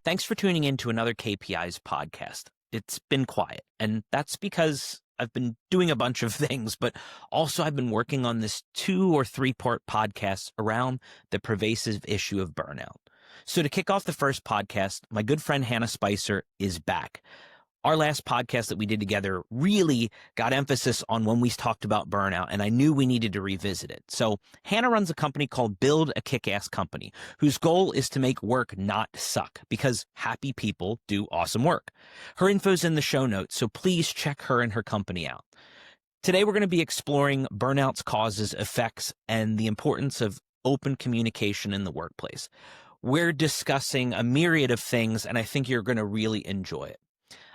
Thanks for tuning in to another KPIs podcast. It's been quiet, and that's because I've been doing a bunch of things, but also I've been working on this 2 or 3-part podcast around the pervasive issue of burnout. So to kick off the first podcast, my good friend Hannah Spicer is back. Our last podcast that we did together really got emphasis on when we talked about burnout, and I knew we needed to revisit it. So Hannah runs a company called Build a Kick-Ass Company, whose goal is to make work not suck, because happy people do awesome work. Her info's in the show notes, so please check her and her company out. Today we're going to be exploring burnout's causes, effects, and the importance of open communication in the workplace. We're discussing a myriad of things, and I think you're going to really enjoy it.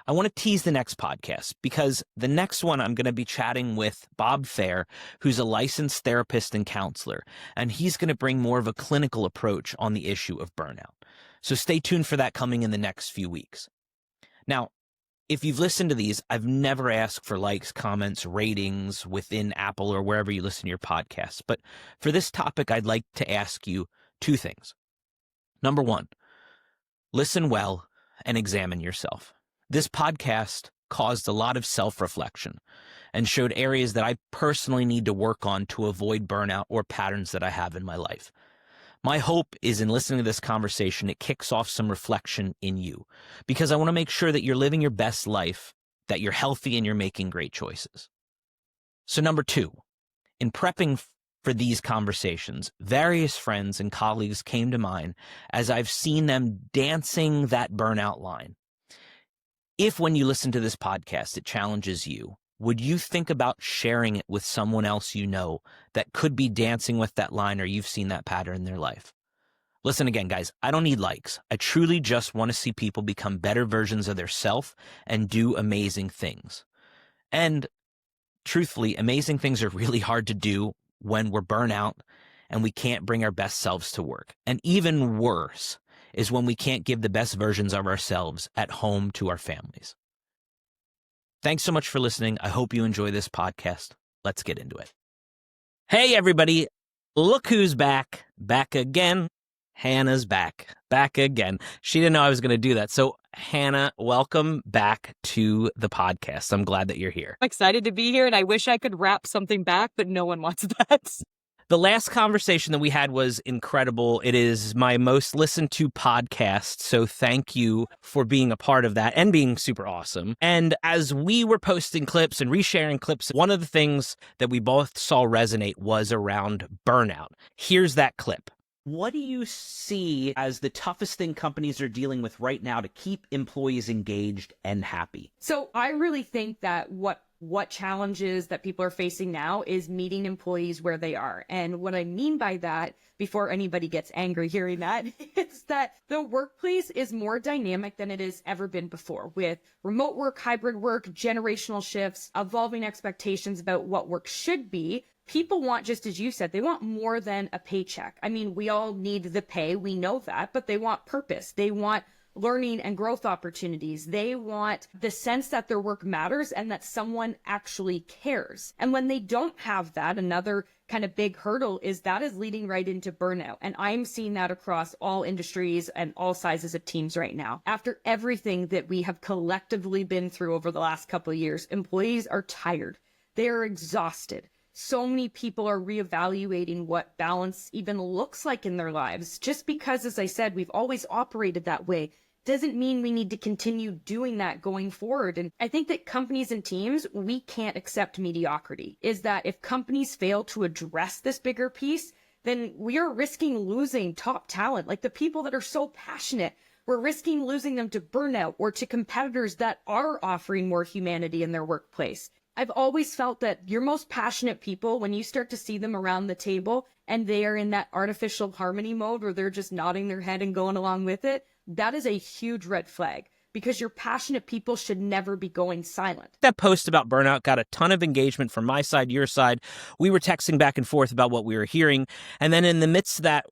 I want to tease the next podcast because the next one I'm going to be chatting with Bob Fair, who's a licensed therapist and counselor, and he's going to bring more of a clinical approach on the issue of burnout. So stay tuned for that coming in the next few weeks. Now, if you've listened to these, I've never asked for likes, comments, ratings within Apple or wherever you listen to your podcasts. But for this topic, I'd like to ask you 2 things. Number 1, listen well and examine yourself. This podcast caused a lot of self-reflection and showed areas that I personally need to work on to avoid burnout or patterns that I have in my life. My hope is in listening to this conversation, it kicks off some reflection in you because I want to make sure that you're living your best life, that you're healthy and you're making great choices. So number 2, in prepping for these conversations, various friends and colleagues came to mind as I've seen them dancing that burnout line. If when you listen to this podcast, it challenges you, would you think about sharing it with someone else you know that could be dancing with that line or you've seen that pattern in their life? Listen again, guys, I don't need likes. I truly just want to see people become better versions of their self and do amazing things. And truthfully, amazing things are really hard to do when we're burnt out and we can't bring our best selves to work. And even worse is when we can't give the best versions of ourselves at home to our families. Thanks so much for listening. I hope you enjoy this podcast. Let's get into it. Hey, everybody. Look who's back. Back again. Hannah's back. Back again. She didn't know I was going to do that. So, Hannah, welcome back to the podcast. I'm glad that you're here. I'm excited to be here, and I wish I could wrap something back, but no one wants that. The last conversation that we had was incredible. It is my most listened to podcast, so thank you for being a part of that and being super awesome. And as we were posting clips and resharing clips, one of the things that we both saw resonate was around burnout. Here's that clip. What do you see as the toughest thing companies are dealing with right now to keep employees engaged and happy? So I really think that what challenges that people are facing now is meeting employees where they are. And what I mean by that, before anybody gets angry hearing that, is that the workplace is more dynamic than it has ever been before, with remote work, hybrid work, generational shifts, evolving expectations about what work should be. People want, just as you said, they want more than a paycheck. I mean, we all need the pay, we know that, but they want purpose. They want learning and growth opportunities. They want the sense that their work matters and that someone actually cares. And when they don't have that, another kind of big hurdle is leading right into burnout. And I'm seeing that across all industries and all sizes of teams right now. After everything that we have collectively been through over the last couple of years, employees are tired. They are exhausted. So many people are reevaluating what balance even looks like in their lives. Just because, as I said, we've always operated that way doesn't mean we need to continue doing that going forward. And I think that companies and teams, we can't accept mediocrity. Is that if companies fail to address this bigger piece, then we are risking losing top talent, like the people that are so passionate. We're risking losing them to burnout or to competitors that are offering more humanity in their workplace. I've always felt that your most passionate people, when you start to see them around the table and they are in that artificial harmony mode where they're just nodding their head and going along with it, that is a huge red flag because your passionate people should never be going silent. That post about burnout got a ton of engagement from my side, your side. We were texting back and forth about what we were hearing. And then in the midst of that,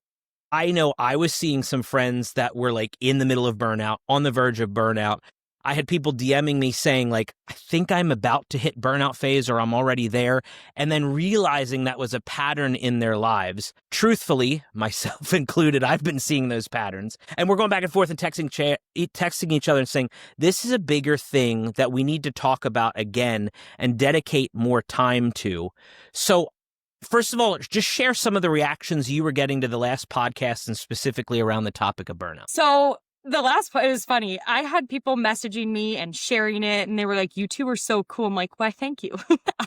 I know I was seeing some friends that were like in the middle of burnout, on the verge of burnout. I had people DMing me saying, like, I think I'm about to hit burnout phase or I'm already there. And then realizing that was a pattern in their lives. Truthfully, myself included, I've been seeing those patterns. And we're going back and forth and texting each other and saying, this is a bigger thing that we need to talk about again and dedicate more time to. So, first of all, just share some of the reactions you were getting to the last podcast and specifically around the topic of burnout. So the last part is funny. I had people messaging me and sharing it, and they were like, "You two are so cool." I'm like, "Why, thank you."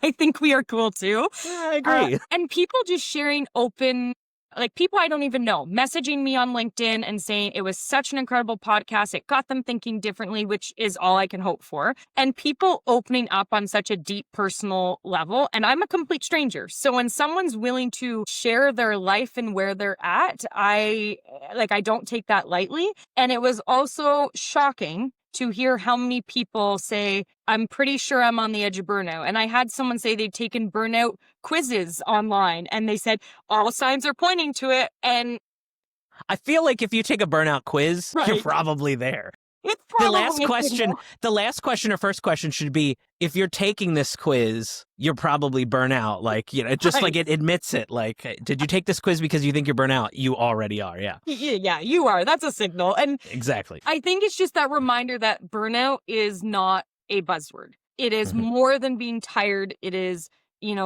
I think we are cool too. I agree. And people just sharing open, like people I don't even know, messaging me on LinkedIn and saying it was such an incredible podcast. It got them thinking differently, which is all I can hope for. And people opening up on such a deep personal level. And I'm a complete stranger. So when someone's willing to share their life and where they're at, I don't take that lightly. And it was also shocking to hear how many people say, I'm pretty sure I'm on the edge of burnout. And I had someone say they've taken burnout quizzes online and they said all signs are pointing to it. And I feel like if you take a burnout quiz, you're Right. probably there. it's The probably last question or first question should be, if you're taking this quiz, you're probably burnout. Like, just Right. like it admits it. Like, did you take this quiz because you think you're burnout? You already are. Yeah, Yeah, you are. That's a signal. And exactly. I think it's just that reminder that burnout is not a buzzword. It is Mhm. more than being tired. It is,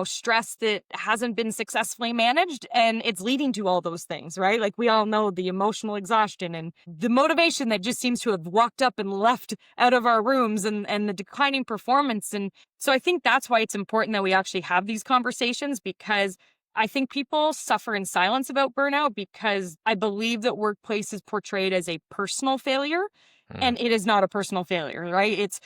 stress that hasn't been successfully managed, and it's leading to all those things, right? Like we all know the emotional exhaustion and the motivation that just seems to have walked up and left out of our rooms, and the declining performance. And so I think that's why it's important that we actually have these conversations, because I think people suffer in silence about burnout because I believe that workplace is portrayed as a personal failure, and it is not a personal failure, right? It's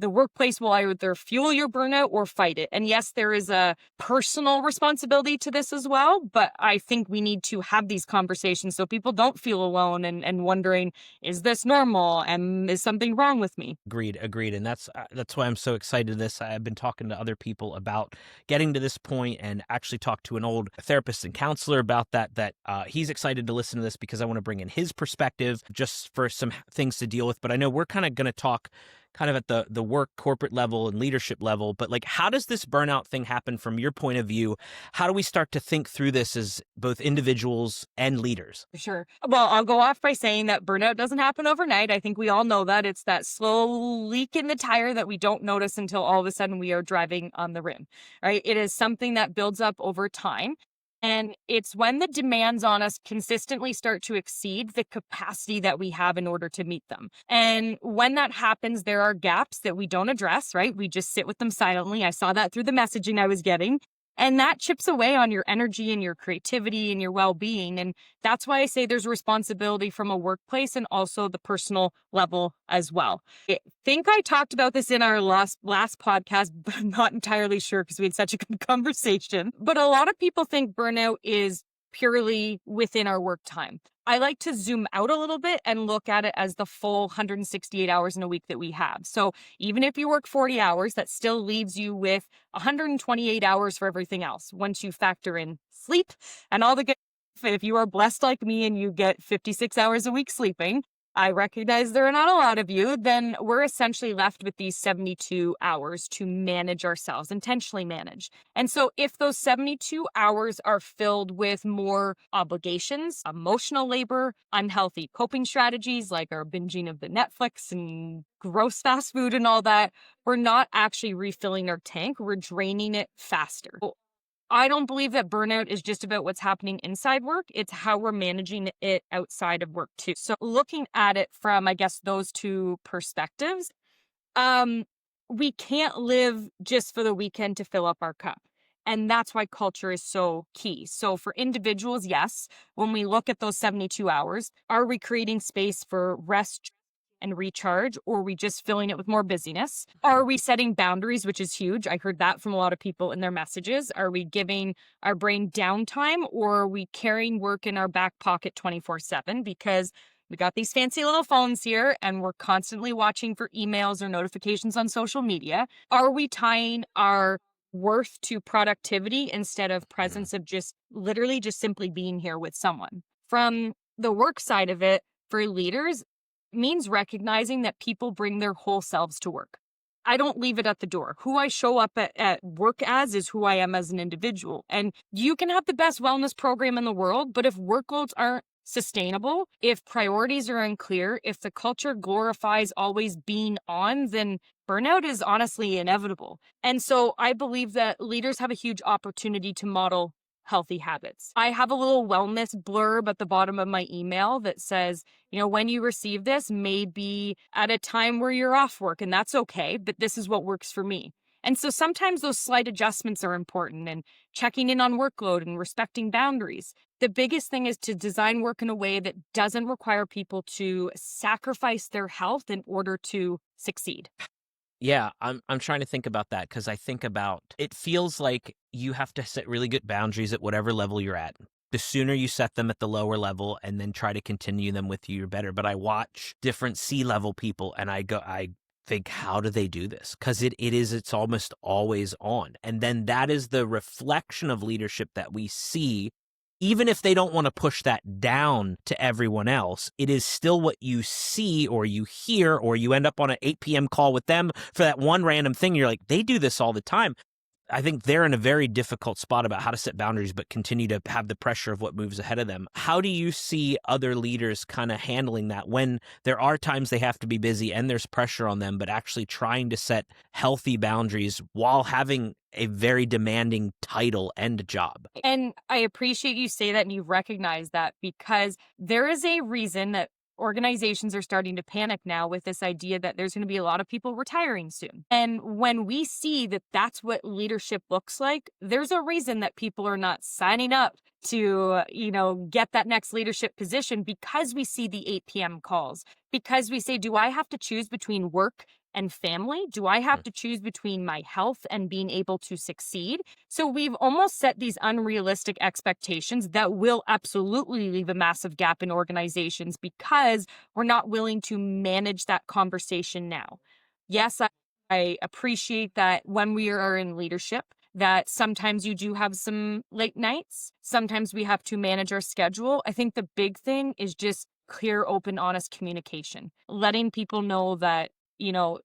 the workplace will either fuel your burnout or fight it. And yes, there is a personal responsibility to this as well, but I think we need to have these conversations so people don't feel alone and wondering, is this normal? And is something wrong with me? Agreed. And that's why I'm so excited. I've been talking to other people about getting to this point, and actually talked to an old therapist and counselor about that he's excited to listen to this because I want to bring in his perspective just for some things to deal with. But I know we're kind of going to talk kind of at the work corporate level and leadership level, but like, how does this burnout thing happen from your point of view? How do we start to think through this as both individuals and leaders? Sure. Well, I'll go off by saying that burnout doesn't happen overnight. I think we all know that. It's that slow leak in the tire that we don't notice until all of a sudden we are driving on the rim, right? It is something that builds up over time. And it's when the demands on us consistently start to exceed the capacity that we have in order to meet them. And when that happens, there are gaps that we don't address, right? We just sit with them silently. I saw that through the messaging I was getting. And that chips away on your energy and your creativity and your well-being. And that's why I say there's responsibility from a workplace and also the personal level as well. I think I talked about this in our last podcast, but I'm not entirely sure because we had such a good conversation. But a lot of people think burnout is purely within our work time. I like to zoom out a little bit and look at it as the full 168 hours in a week that we have. So even if you work 40 hours, that still leaves you with 128 hours for everything else. Once you factor in sleep and all the good, if you are blessed like me and you get 56 hours a week sleeping, I recognize there are not a lot of you, then we're essentially left with these 72 hours to manage ourselves, intentionally manage. And so if those 72 hours are filled with more obligations, emotional labor, unhealthy coping strategies like our binging of the Netflix and gross fast food and all that, we're not actually refilling our tank, we're draining it faster. I don't believe that burnout is just about what's happening inside work. It's how we're managing it outside of work too. So looking at it from, I guess, those two perspectives, we can't live just for the weekend to fill up our cup. And that's why culture is so key. So for individuals, yes, when we look at those 72 hours, are we creating space for rest and recharge, or are we just filling it with more busyness? Are we setting boundaries, which is huge? I heard that from a lot of people in their messages. Are we giving our brain downtime, or are we carrying work in our back pocket 24/7? Because we got these fancy little phones here and we're constantly watching for emails or notifications on social media. Are we tying our worth to productivity instead of presence of just simply being here with someone? From the work side of it, for leaders, means recognizing that people bring their whole selves to work. I don't leave it at the door. Who I show up at work as is who I am as an individual. And you can have the best wellness program in the world, but if workloads aren't sustainable, if priorities are unclear, if the culture glorifies always being on, then burnout is honestly inevitable. And so I believe that leaders have a huge opportunity to model healthy habits. I have a little wellness blurb at the bottom of my email that says, when you receive this, maybe at a time where you're off work, and that's okay, but this is what works for me. And so sometimes those slight adjustments are important, and checking in on workload and respecting boundaries. The biggest thing is to design work in a way that doesn't require people to sacrifice their health in order to succeed. Yeah, I'm trying to think about that because I think about it feels like you have to set really good boundaries at whatever level you're at. The sooner you set them at the lower level and then try to continue them with you, you're better. But I watch different C-level people and I think, how do they do this? Because it's almost always on. And then that is the reflection of leadership that we see. Even if they don't want to push that down to everyone else, it is still what you see or you hear, or you end up on an 8 p.m. call with them for that one random thing. You're like, they do this all the time. I think they're in a very difficult spot about how to set boundaries, but continue to have the pressure of what moves ahead of them. How do you see other leaders kind of handling that when there are times they have to be busy and there's pressure on them, but actually trying to set healthy boundaries while having a very demanding title and job? And I appreciate you say that and you recognize that, because there is a reason that organizations are starting to panic now with this idea that there's going to be a lot of people retiring soon. And when we see that that's what leadership looks like, there's a reason that people are not signing up to, get that next leadership position, because we see the 8 p.m. calls, because we say, do I have to choose between work and family? Do I have to choose between my health and being able to succeed? So we've almost set these unrealistic expectations that will absolutely leave a massive gap in organizations because we're not willing to manage that conversation now. Yes, I appreciate that when we are in leadership, that sometimes you do have some late nights. Sometimes we have to manage our schedule. I think the big thing is just clear, open, honest communication, letting people know that,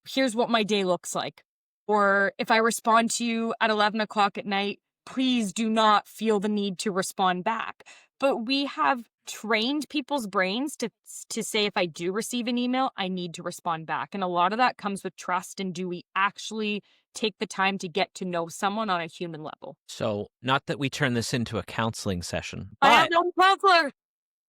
here's what my day looks like. Or if I respond to you at 11 o'clock at night, please do not feel the need to respond back. But we have trained people's brains to say, if I do receive an email, I need to respond back. And a lot of that comes with trust. And do we actually take the time to get to know someone on a human level? So not that we turn this into a counseling session, I have but no counselor.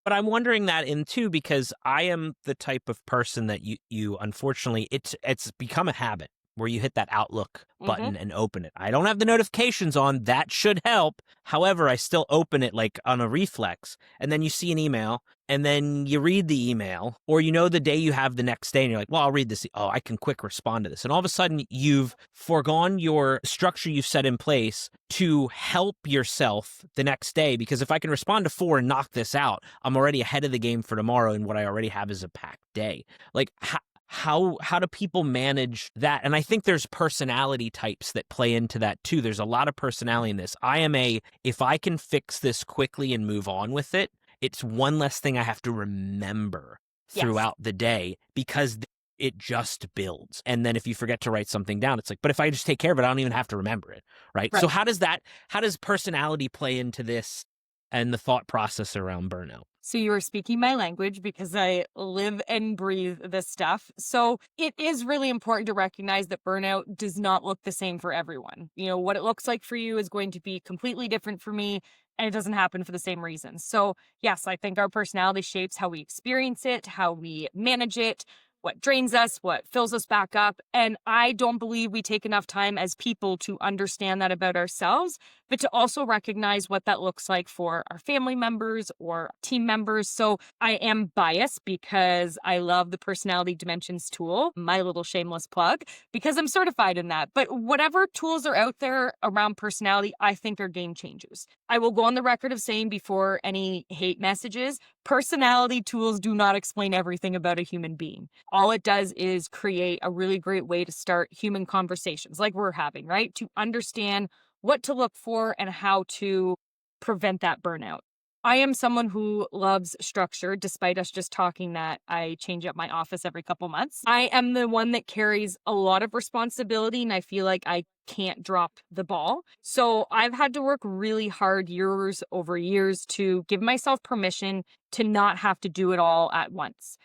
But I'm wondering that in too, because I am the type of person that you unfortunately, it's become a habit where you hit that Outlook button and open it. I don't have the notifications on. That should help. However, I still open it like on a reflex. And then you see an email and then you read the email, or the day you have the next day and you're like, well, I'll read this. Oh, I can quick respond to this. And all of a sudden you've foregone your structure you've set in place to help yourself the next day. Because if I can respond to 4 and knock this out, I'm already ahead of the game for tomorrow. And what I already have is a packed day. Like, how do people manage that? And I think there's personality types that play into that too. There's a lot of personality in this. If I can fix this quickly and move on with it, it's one less thing I have to remember throughout the day, because it just builds. And then if you forget to write something down, it's like, but if I just take care of it, I don't even have to remember it. Right. So how does personality play into this and the thought process around burnout? So you are speaking my language, because I live and breathe this stuff. So it is really important to recognize that burnout does not look the same for everyone. What it looks like for you is going to be completely different for me, and it doesn't happen for the same reasons. So yes, I think our personality shapes how we experience it, how we manage it, what drains us, what fills us back up. And I don't believe we take enough time as people to understand that about ourselves, but to also recognize what that looks like for our family members or team members. So I am biased because I love the Personality Dimensions tool, my little shameless plug, because I'm certified in that. But whatever tools are out there around personality, I think are game changers. I will go on the record of saying, before any hate messages, personality tools do not explain everything about a human being. All it does is create a really great way to start human conversations like we're having, right? To understand what to look for and how to prevent that burnout. I am someone who loves structure, despite us just talking that I change up my office every couple months. I am the one that carries a lot of responsibility, and I feel like I can't drop the ball. So I've had to work really hard years over years to give myself permission to not have to do it all at once.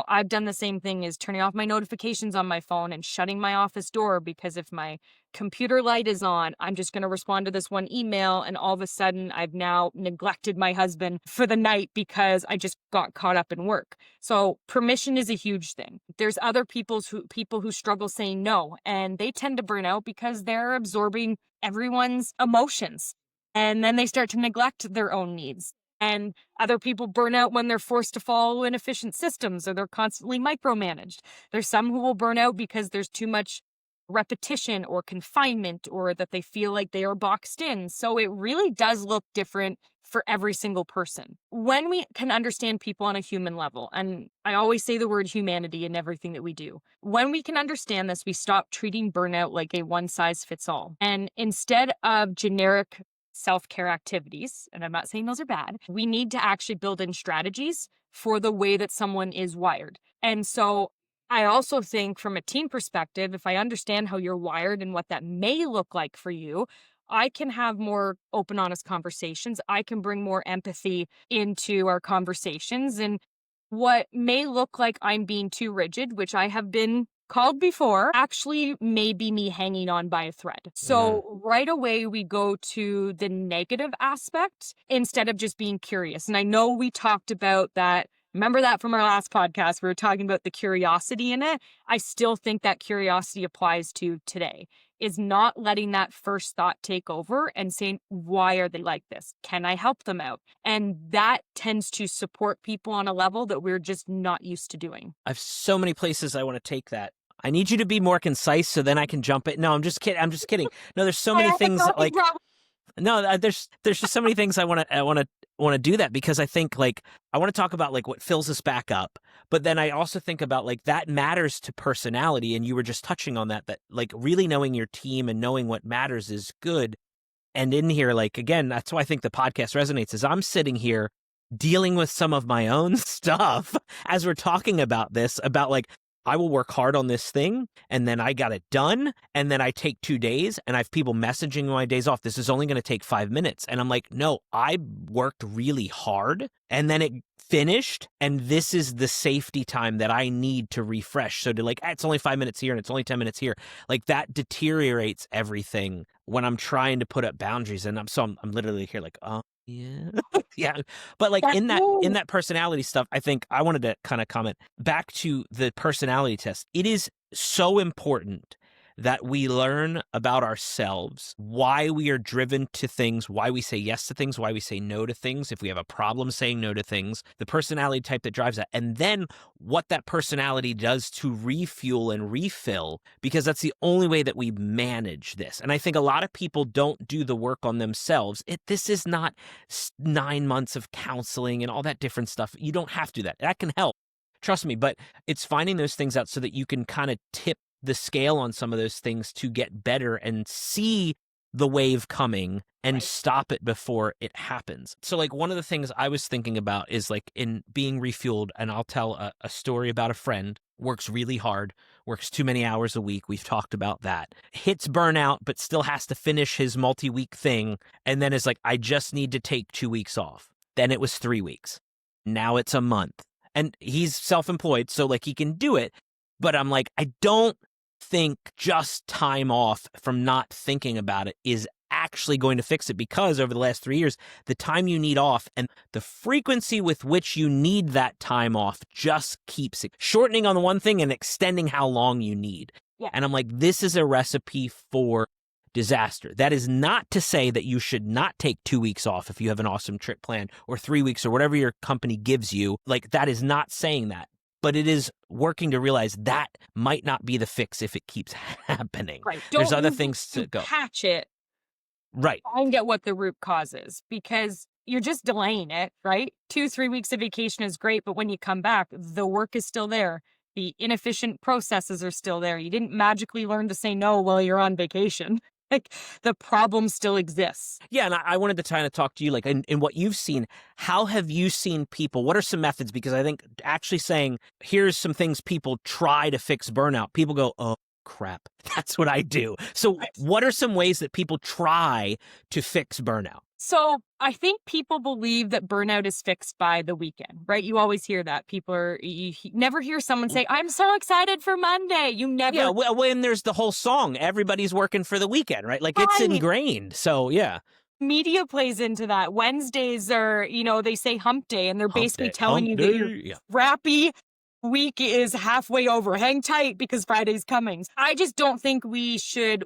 I've done the same thing as turning off my notifications on my phone and shutting my office door, because if my computer light is on, I'm just going to respond to this one email. And all of a sudden, I've now neglected my husband for the night because I just got caught up in work. So permission is a huge thing. There's other people who struggle saying no, and they tend to burn out because they're absorbing everyone's emotions. And then they start to neglect their own needs. And other people burn out when they're forced to follow inefficient systems or they're constantly micromanaged. There's some who will burn out because there's too much repetition or confinement, or that they feel like they are boxed in. So it really does look different for every single person. When we can understand people on a human level, and I always say the word humanity in everything that we do, when we can understand this, we stop treating burnout like a one size fits all. And instead of generic self-care activities, and I'm not saying those are bad, we need to actually build in strategies for the way that someone is wired. And so I also think from a team perspective, if I understand how you're wired and what that may look like for you, I can have more open, honest conversations. I can bring more empathy into our conversations. And what may look like I'm being too rigid, which I have been called before, actually may be me hanging on by a thread. So right away, we go to the negative aspect instead of just being curious. And I know we talked about that. Remember that from our last podcast, we were talking about the curiosity in it. I still think that curiosity applies to today, is not letting that first thought take over and saying, why are they like this? Can I help them out? And that tends to support people on a level that we're just not used to doing. I have so many places I want to take that. I need you to be more concise so then I can jump it. No, I'm just kidding. I'm just kidding. No, there's so many things like no, there's just so many things I want to do that, because I think like I want to talk about like what fills us back up, but then I also think about like that matters to personality, and you were just touching on that like really knowing your team and knowing what matters is good. And in here, like again, that's why I think the podcast resonates, is I'm sitting here dealing with some of my own stuff as we're talking about this, about like I will work hard on this thing and then I got it done and then I take 2 days and I have people messaging my days off. This is only going to take 5 minutes. And I'm like, no, I worked really hard and then it finished. And this is the safety time that I need to refresh. So to like, it's only 5 minutes here and it's only 10 minutes here. Like that deteriorates everything when I'm trying to put up boundaries. And I'm literally here like, oh, yeah. Yeah. But like in that personality stuff, I think I wanted to kind of comment back to the personality test. It is so important that we learn about ourselves, why we are driven to things, why we say yes to things, why we say no to things, if we have a problem saying no to things, the personality type that drives that, and then what that personality does to refuel and refill, because that's the only way that we manage this. And I think a lot of people don't do the work on themselves. This is not 9 months of counseling and all that different stuff. You don't have to do that. That can help. Trust me, but it's finding those things out so that you can kind of tip the scale on some of those things to get better and see the wave coming and stop it before it happens. So like one of the things I was thinking about is like in being refueled, and I'll tell a story about a friend, works really hard, works too many hours a week. We've talked about that. Hits burnout, but still has to finish his multi-week thing. And then is like, I just need to take 2 weeks off. Then it was 3 weeks. Now it's a month. And he's self-employed, so like he can do it. But I'm like, I don't think just time off from not thinking about it is actually going to fix it, because over the last 3 years, the time you need off and the frequency with which you need that time off just keeps shortening on the one thing and extending how long you need. Yeah. And I'm like, this is a recipe for disaster. That is not to say that you should not take 2 weeks off if you have an awesome trip planned, or 3 weeks, or whatever your company gives you. Like that is not saying that. But it is working to realize that might not be the fix if it keeps happening. Right. There's other things to go. Patch it. Right. And get what the root cause is, because you're just delaying it, right? 2-3 weeks of vacation is great, but when you come back, the work is still there. The inefficient processes are still there. You didn't magically learn to say no while you're on vacation. Like the problem still exists. Yeah, and I wanted to kind of talk to you, like, in what you've seen, how have you seen people, what are some methods? Because I think actually saying, here's some things people try to fix burnout, people go, oh, crap, that's what I do. So what are some ways that people try to fix burnout? So I think people believe that burnout is fixed by the weekend, right? You always hear that. You never hear someone say, I'm so excited for Monday. You never. Yeah, well, when there's the whole song, everybody's working for the weekend, right? Like it's Right. ingrained. So yeah. Media plays into that. Wednesdays are, they say hump day, and they're basically telling you that your crappy week is halfway over. Hang tight because Friday's coming. I just don't think we should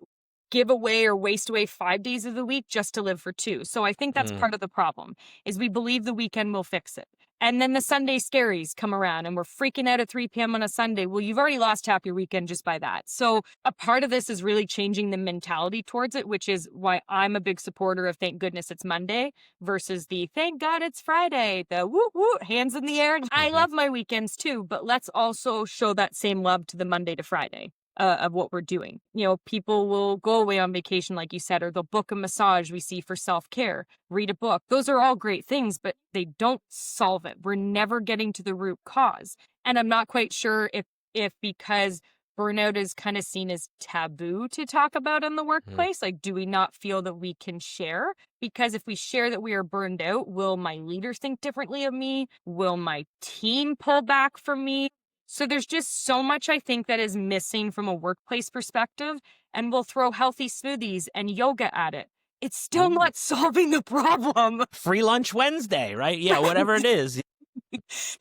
give away or waste away 5 days of the week just to live for 2. So I think that's part of the problem, is we believe the weekend will fix it. And then the Sunday scaries come around and we're freaking out at 3 p.m. on a Sunday. Well, you've already lost half your weekend just by that. So a part of this is really changing the mentality towards it, which is why I'm a big supporter of thank goodness it's Monday versus the thank God it's Friday, the woo woo, hands in the air. I love my weekends too, but let's also show that same love to the Monday to Friday. Of what we're doing. People will go away on vacation, like you said, or they'll book a massage we see for self-care, read a book. Those are all great things, but they don't solve it. We're never getting to the root cause. And I'm not quite sure if because burnout is kind of seen as taboo to talk about in the workplace, like, do we not feel that we can share? Because if we share that we are burned out, will my leaders think differently of me? Will my team pull back from me? So there's just so much, I think, that is missing from a workplace perspective, and we'll throw healthy smoothies and yoga at it. It's still not solving the problem. Free lunch Wednesday, right? Yeah, whatever it is.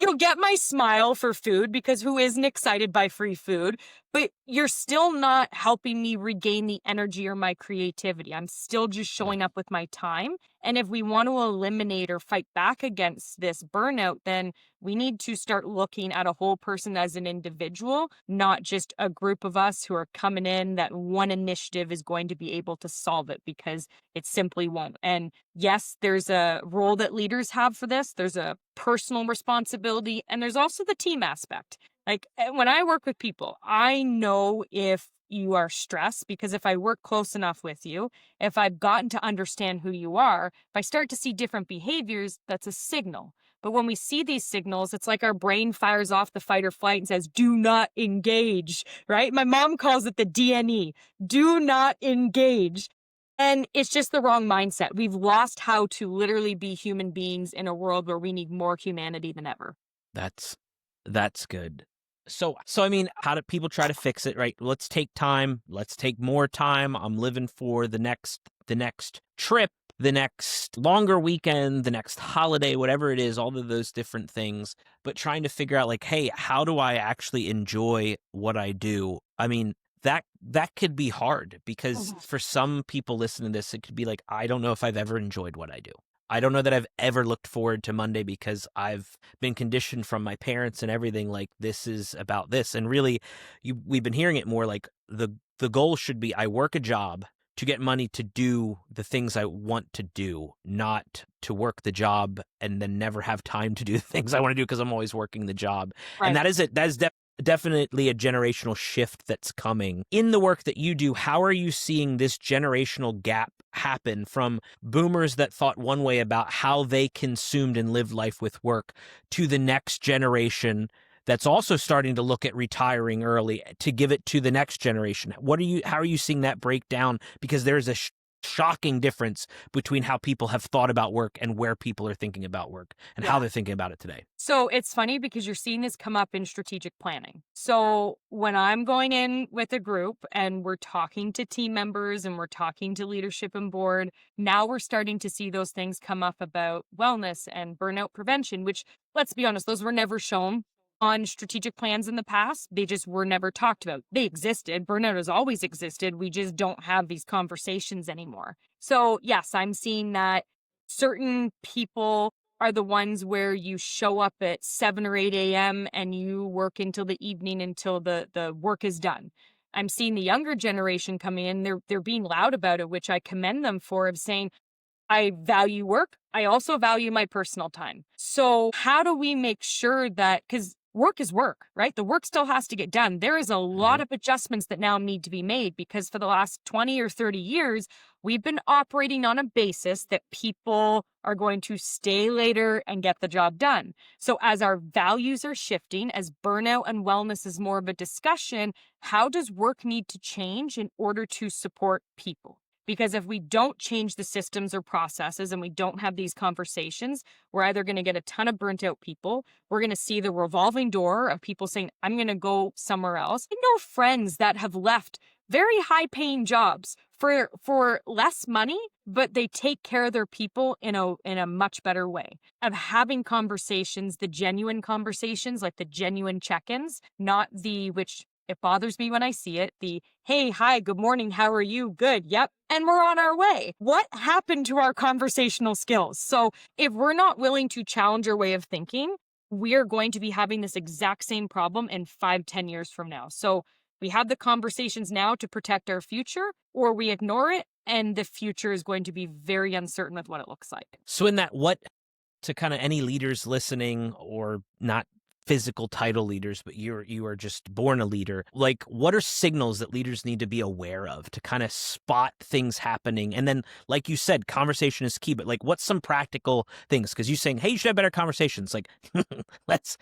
You'll get my smile for food because who isn't excited by free food? But you're still not helping me regain the energy or my creativity. I'm still just showing up with my time. And if we want to eliminate or fight back against this burnout, then we need to start looking at a whole person as an individual, not just a group of us who are coming in that one initiative is going to be able to solve it, because it simply won't. And yes, there's a role that leaders have for this. There's a personal responsibility, and there's also the team aspect. Like when I work with people, I know if you are stressed, because if I work close enough with you, if I've gotten to understand who you are, if I start to see different behaviors, that's a signal. But when we see these signals, it's like our brain fires off the fight or flight and says, do not engage, right? My mom calls it the DNE, do not engage. And it's just the wrong mindset. We've lost how to literally be human beings in a world where we need more humanity than ever. That's good. So I mean, how do people try to fix it, right? Let's take time. Let's take more time. I'm living for the next trip, the next longer weekend, the next holiday, whatever it is, all of those different things. But trying to figure out, like, hey, how do I actually enjoy what I do? I mean, that could be hard, because for some people listening to this, it could be like, I don't know if I've ever enjoyed what I do. I don't know that I've ever looked forward to Monday, because I've been conditioned from my parents and everything, like, this is about this. And really, we've been hearing it more like the goal should be, I work a job to get money to do the things I want to do, not to work the job and then never have time to do the things I want to do because I'm always working the job. Right. And that is it. That is definitely a generational shift that's coming. In the work that you do, how are you seeing this generational gap happen from boomers that thought one way about how they consumed and lived life with work to the next generation that's also starting to look at retiring early to give it to the next generation? How are you seeing that break down? Because there's a shocking difference between how people have thought about work and where people are thinking about work and how they're thinking about it today. So it's funny because you're seeing this come up in strategic planning. So when I'm going in with a group and we're talking to team members and we're talking to leadership and board, now we're starting to see those things come up about wellness and burnout prevention, which, let's be honest, those were never shown on strategic plans in the past. They just were never talked about. They existed. Burnout has always existed. We just don't have these conversations anymore. So yes, I'm seeing that certain people are the ones where you show up at 7 or 8 a.m. and you work until the evening until the work is done. I'm seeing the younger generation coming in. They're being loud about it, which I commend them for, of saying, I value work. I also value my personal time. So how do we make sure that, because work is work, right? The work still has to get done. There is a lot of adjustments that now need to be made because for the last 20 or 30 years, we've been operating on a basis that people are going to stay later and get the job done. So as our values are shifting, as burnout and wellness is more of a discussion, how does work need to change in order to support people? Because if we don't change the systems or processes and we don't have these conversations, we're either going to get a ton of burnt out people. We're going to see the revolving door of people saying, I'm going to go somewhere else. I know friends that have left very high paying jobs for less money, but they take care of their people in a much better way of having conversations, the genuine conversations, like the genuine check-ins, not the, which it bothers me when I see it, the, hey, hi, good morning, how are you? Good, yep, and we're on our way. What happened to our conversational skills? So if we're not willing to challenge our way of thinking, we're going to be having this exact same problem in 5-10 years from now. So we have the conversations now to protect our future, or we ignore it, and the future is going to be very uncertain with what it looks like. So in that, what to kind of any leaders listening, or not physical title leaders, but you are just born a leader, like what are signals that leaders need to be aware of to kind of spot things happening? And then, like you said, conversation is key, but like what's some practical things? Because you're saying, hey, you should have better conversations. Like let's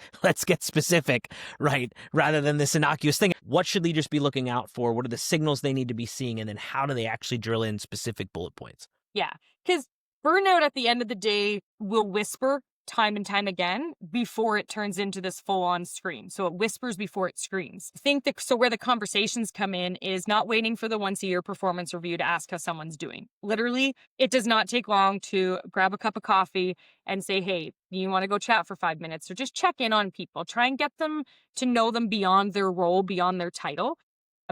get specific, right? Rather than this innocuous thing. What should leaders be looking out for? What are the signals they need to be seeing? And then how do they actually drill in specific bullet points? Yeah, because burnout at the end of the day will whisper time and time again before it turns into this full-on scream. So it whispers before it screams. I think that so where the conversations come in is not waiting for the once-a-year performance review to ask how someone's doing. Literally, it does not take long to grab a cup of coffee and say, hey, you want to go chat for 5 minutes? Or just check in on people. Try and get them to know them beyond their role, beyond their title.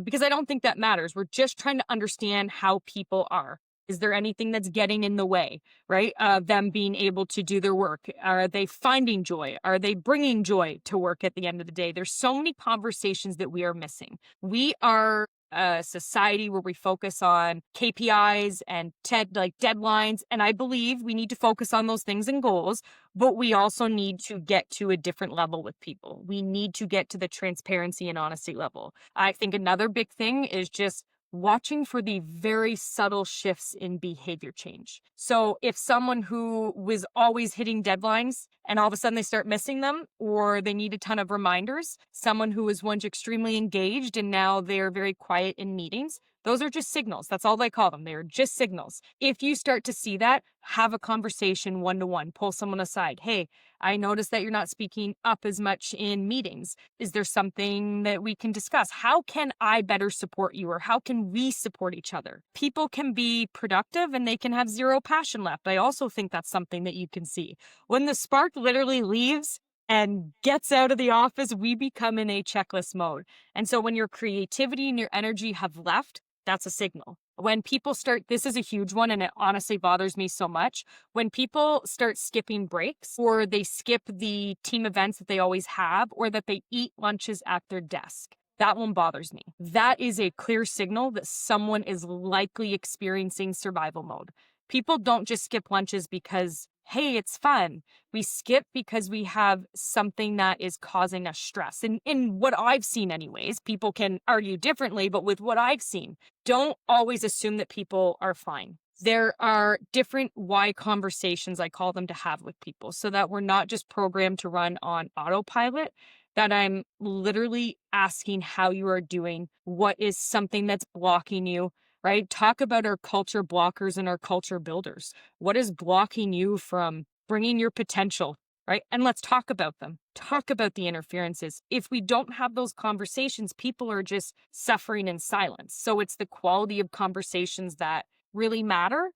Because I don't think that matters. We're just trying to understand how people are. Is there anything that's getting in the way, right? Them being able to do their work? Are they finding joy? Are they bringing joy to work at the end of the day? There's so many conversations that we are missing. We are a society where we focus on KPIs and deadlines. And I believe we need to focus on those things and goals, but we also need to get to a different level with people. We need to get to the transparency and honesty level. I think another big thing is just watching for the very subtle shifts in behavior change. So if someone who was always hitting deadlines and all of a sudden they start missing them, or they need a ton of reminders, someone who was once extremely engaged and now they're very quiet in meetings, those are just signals. That's all they call them. They're just signals. If you start to see that, have a conversation one-to-one, pull someone aside. Hey, I noticed that you're not speaking up as much in meetings. Is there something that we can discuss? How can I better support you, or how can we support each other? People can be productive and they can have zero passion left. I also think that's something that you can see. When the spark literally leaves and gets out of the office, we become in a checklist mode. And so when your creativity and your energy have left, that's a signal. When people start, this is a huge one, and it honestly bothers me so much. When people start skipping breaks, or they skip the team events that they always have, or that they eat lunches at their desk, that one bothers me. That is a clear signal that someone is likely experiencing survival mode. People don't just skip lunches because, hey, it's fun. We skip because we have something that is causing us stress. And in what I've seen anyways, people can argue differently, but with what I've seen, don't always assume that people are fine. There are different why conversations, I call them, to have with people, so that we're not just programmed to run on autopilot, that I'm literally asking how you are doing, what is something that's blocking you, right? Talk about our culture blockers and our culture builders. What is blocking you from bringing your potential, right? And let's talk about them. Talk about the interferences. If we don't have those conversations, people are just suffering in silence. So it's the quality of conversations that really matter.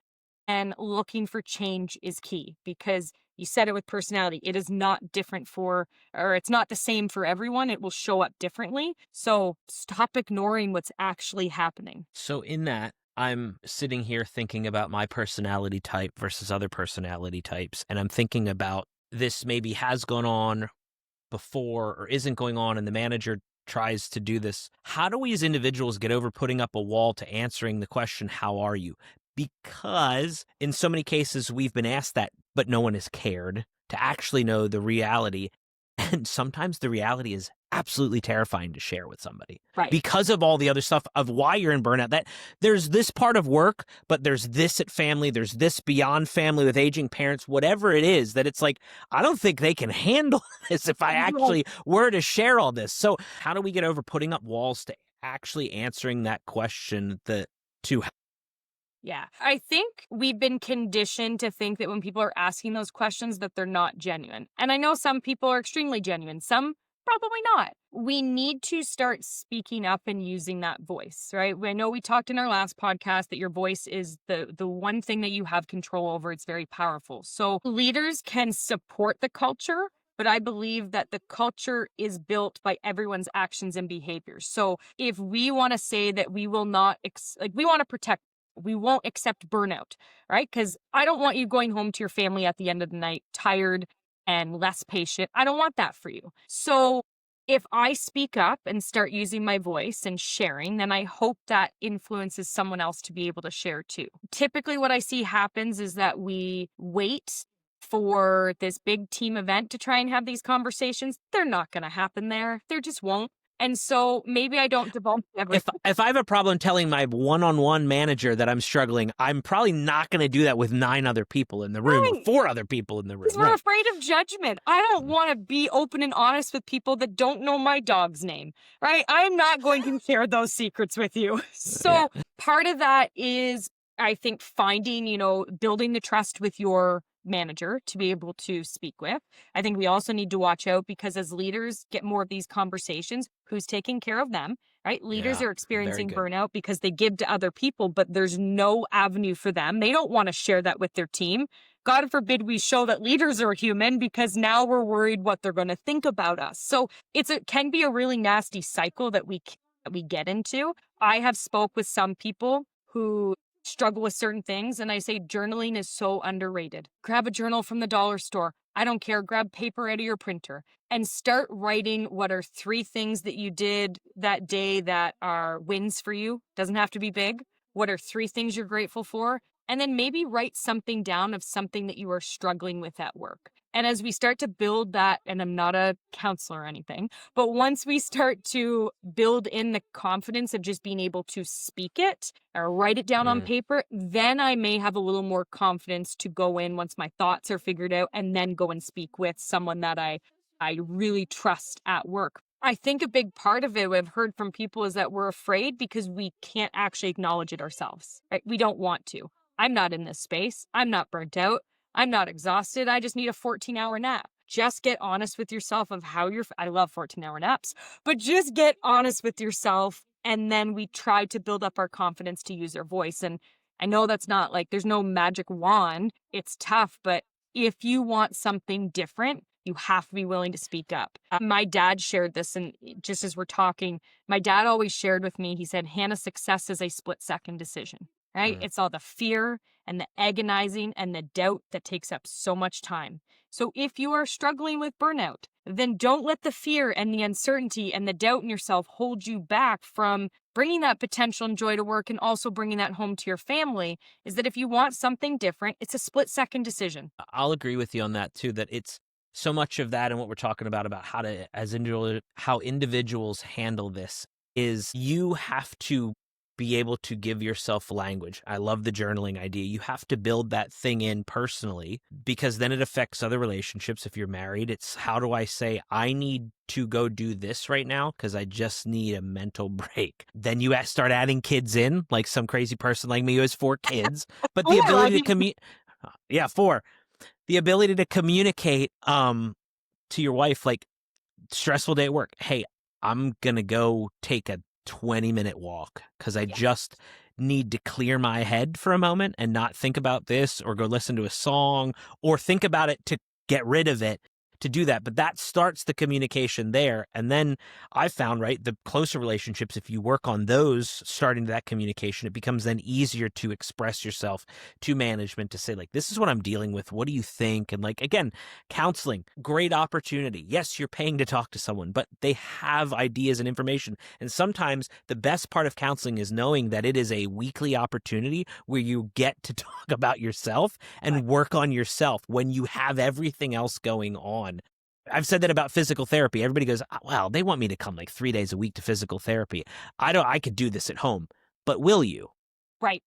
And looking for change is key, because you said it with personality. It is not different it's not the same for everyone. It will show up differently. So stop ignoring what's actually happening. So in that, I'm sitting here thinking about my personality type versus other personality types, and I'm thinking about this maybe has gone on before or isn't going on, and the manager tries to do this. How do we as individuals get over putting up a wall to answering the question, how are you? Because in so many cases we've been asked that, but no one has cared to actually know the reality. And sometimes the reality is absolutely terrifying to share with somebody Right. because of all the other stuff of why you're in burnout. That there's this part of work, but there's this at family, there's this beyond family with aging parents, whatever it is, that it's like, I don't think they can handle this if I actually were to share all this. So how do we get over putting up walls to actually answering that question to Yeah. I think we've been conditioned to think that when people are asking those questions that they're not genuine. And I know some people are extremely genuine, some probably not. We need to start speaking up and using that voice, right? I know we talked in our last podcast that your voice is the one thing that you have control over. It's very powerful. So leaders can support the culture, but I believe that the culture is built by everyone's actions and behaviors. So if we want to say that we will not, we want to protect, we won't accept burnout, right? Because I don't want you going home to your family at the end of the night tired and less patient. I don't want that for you. So if I speak up and start using my voice and sharing, then I hope that influences someone else to be able to share too. Typically, what I see happens is that we wait for this big team event to try and have these conversations. They're not going to happen there. There just won't. And so maybe I don't divulge everything. if I have a problem telling my one-on-one manager that I'm struggling, I'm probably not going to do that with 9 other people in the room or 4 other people in the room. Because we're afraid of judgment. I don't want to be open and honest with people that don't know my dog's name, right? I'm not going to share those secrets with you. So part of that is, I think, finding, building the trust with your manager to be able to speak with. I think we also need to watch out because as leaders get more of these conversations, who's taking care of them, right? Leaders are experiencing burnout because they give to other people, but there's no avenue for them. They don't want to share that with their team. God forbid we show that leaders are human because now we're worried what they're going to think about us. So it can be a really nasty cycle that we get into. I have spoke with some people who struggle with certain things, and I say journaling is so underrated. Grab a journal from the dollar store. I don't care. Grab paper out of your printer and start writing what are 3 things that you did that day that are wins for you. Doesn't have to be big. What are 3 things you're grateful for? And then maybe write something down of something that you are struggling with at work. And as we start to build that, and I'm not a counselor or anything, but once we start to build in the confidence of just being able to speak it or write it down on paper, then I may have a little more confidence to go in once my thoughts are figured out and then go and speak with someone that I really trust at work. I think a big part of it I've heard from people is that we're afraid because we can't actually acknowledge it ourselves, right? We don't want to. I'm not in this space. I'm not burnt out. I'm not exhausted. I just need a 14-hour nap. Just get honest with yourself of how I love 14-hour naps, but just get honest with yourself. And then we try to build up our confidence to use our voice. And I know that's not there's no magic wand. It's tough, but if you want something different, you have to be willing to speak up. My dad shared this, and just as we're talking, my dad always shared with me, he said, Hannah, success is a split-second decision, right? It's all the fear and the agonizing and the doubt that takes up so much time. So if you are struggling with burnout, then don't let the fear and the uncertainty and the doubt in yourself hold you back from bringing that potential and joy to work and also bringing that home to your family. Is that if you want something different, it's a split-second decision. I'll agree with you on that too, that it's so much of that and what we're talking about how individuals handle this is you have to be able to give yourself language. I love the journaling idea. You have to build that thing in personally because then it affects other relationships. If you're married, it's how do I say, I need to go do this right now because I just need a mental break. Then you start adding kids in, like some crazy person like me who has 4 kids. But the ability to communicate, 4. The ability to communicate to your wife, like stressful day at work. Hey, I'm going to go take a 20-minute walk because I just need to clear my head for a moment and not think about this or go listen to a song or think about it to get rid of it to do that. But that starts the communication there. And then I found, right, the closer relationships, if you work on those, starting that communication, it becomes then easier to express yourself to management to say, like, this is what I'm dealing with. What do you think? And again, counseling, great opportunity. Yes, you're paying to talk to someone, but they have ideas and information. And sometimes the best part of counseling is knowing that it is a weekly opportunity where you get to talk about yourself and work on yourself when you have everything else going on. I've said that about physical therapy. Everybody goes, "Oh, well, they want me to come like 3 days a week to physical therapy. I could do this at home, but will you? Right.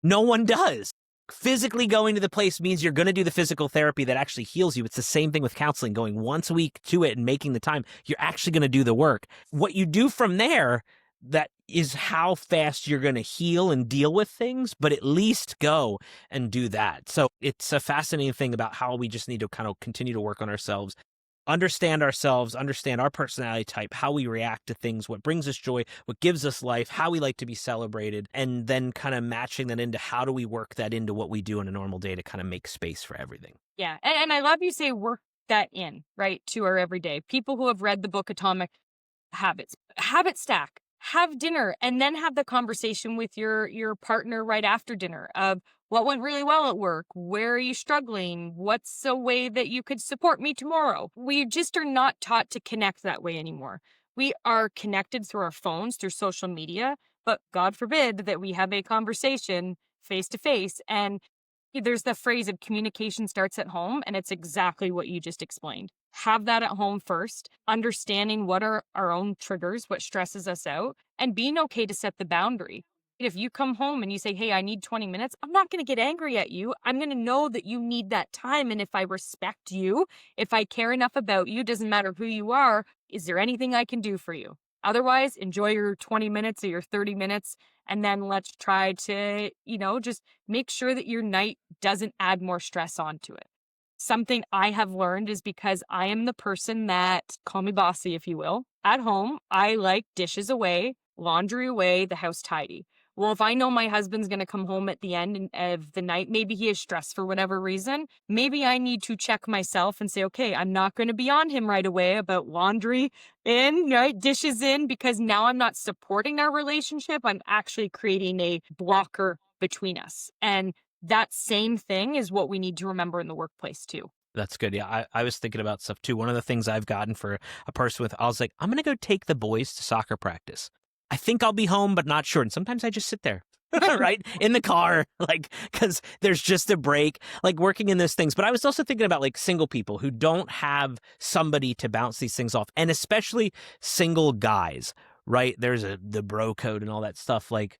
No one does. Physically going to the place means you're going to do the physical therapy that actually heals you. It's the same thing with counseling, going once a week to it and making the time. You're actually going to do the work. What you do from there, that is how fast you're going to heal and deal with things, but at least go and do that. So it's a fascinating thing about how we just need to kind of continue to work on ourselves, understand ourselves, understand our personality type, how we react to things, what brings us joy, what gives us life, how we like to be celebrated, and then kind of matching that into how do we work that into what we do in a normal day to kind of make space for everything. Yeah. And I love you say work that in, right, to our everyday. People who have read the book Atomic Habits, habit stack, have dinner, and then have the conversation with your partner right after dinner of what went really well at work, where are you struggling, what's a way that you could support me tomorrow. We just are not taught to connect that way anymore. We are connected through our phones, through social media, but God forbid that we have a conversation face to face. And there's the phrase of communication starts at home, and it's exactly what you just explained. Have that at home first, understanding what are our own triggers, what stresses us out, and being okay to set the boundary. If you come home and you say, hey, I need 20 minutes, I'm not going to get angry at you. I'm going to know that you need that time. And if I respect you, if I care enough about you, doesn't matter who you are, is there anything I can do for you? Otherwise, enjoy your 20 minutes or your 30 minutes. And then let's try to, just make sure that your night doesn't add more stress onto it. Something I have learned is because I am the person that, call me bossy, if you will. At home, I like dishes away, laundry away, the house tidy. Well, if I know my husband's going to come home at the end of the night, maybe he is stressed for whatever reason, maybe I need to check myself and say, okay, I'm not going to be on him right away about laundry in, right, dishes in, because now I'm not supporting our relationship. I'm actually creating a blocker between us. And that same thing is what we need to remember in the workplace too. That's good. Yeah, I was thinking about stuff too. One of the things I've gotten for a person with, I was like, I'm going to go take the boys to soccer practice. I think I'll be home, but not sure. And sometimes I just sit there, right, in the car, like, because there's just a break, like working in those things. But I was also thinking about like single people who don't have somebody to bounce these things off, and especially single guys, right? There's the bro code and all that stuff. Like,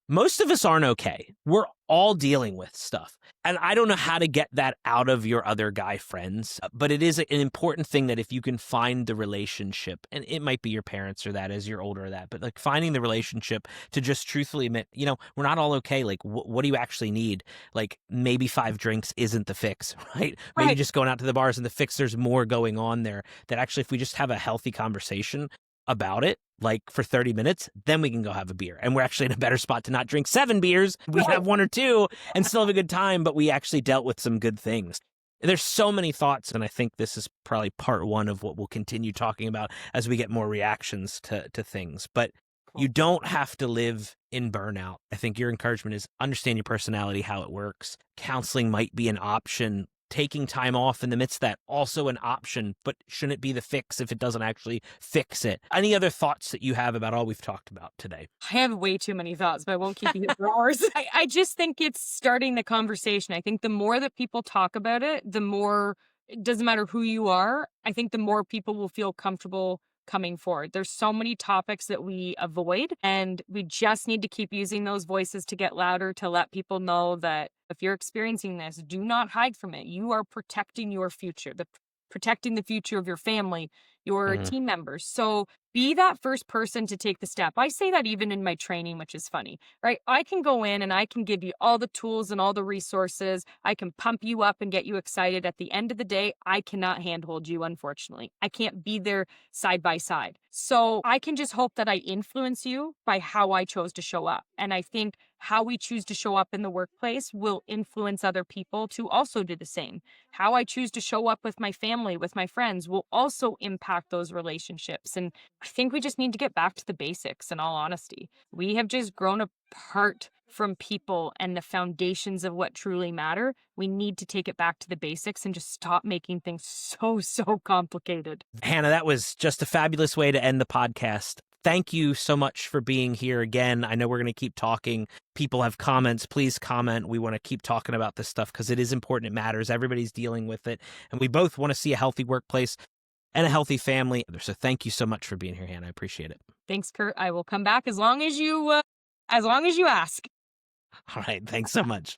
most of us aren't okay. We're all dealing with stuff. And I don't know how to get that out of your other guy friends, but it is an important thing that if you can find the relationship, and it might be your parents or that as you're older or that, but like finding the relationship to just truthfully admit, we're not all okay. Like, what do you actually need? Like, maybe 5 drinks isn't the fix, right? Maybe Right. just going out to the bars and the fix, there's more going on there that actually, if we just have a healthy conversation about it, like for 30 minutes, then we can go have a beer. And we're actually in a better spot to not drink 7 beers. We can have 1 or 2 and still have a good time, but we actually dealt with some good things. There's so many thoughts, and I think this is probably part 1 of what we'll continue talking about as we get more reactions to things. But you don't have to live in burnout. I think your encouragement is understand your personality, how it works. Counseling might be an option. Taking time off in the midst of that, also an option, but shouldn't it be the fix if it doesn't actually fix it? Any other thoughts that you have about all we've talked about today? I have way too many thoughts, but I won't keep you here for hours. I just think it's starting the conversation. I think the more that people talk about it, the more, it doesn't matter who you are, I think the more people will feel comfortable coming forward. There's so many topics that we avoid, and we just need to keep using those voices to get louder, to let people know that if you're experiencing this, do not hide from it. You are protecting your future, protecting the future of your family, your team members. So be that first person to take the step. I say that even in my training, which is funny, right? I can go in and I can give you all the tools and all the resources. I can pump you up and get you excited. At the end of the day, I cannot handhold you, unfortunately. I can't be there side by side. So I can just hope that I influence you by how I chose to show up. And I think how we choose to show up in the workplace will influence other people to also do the same. How I choose to show up with my family, with my friends, will also impact those relationships. And I think we just need to get back to the basics, in all honesty. We have just grown apart from people and the foundations of what truly matter. We need to take it back to the basics and just stop making things so complicated. Hannah, that was just a fabulous way to end the podcast. Thank you so much for being here again. I know we're going to keep talking. People have comments. Please comment. We want to keep talking about this stuff because it is important. It matters. Everybody's dealing with it. And we both want to see a healthy workplace and a healthy family. So thank you so much for being here, Hannah. I appreciate it. Thanks, Kurt. I will come back as long as you ask. All right. Thanks so much.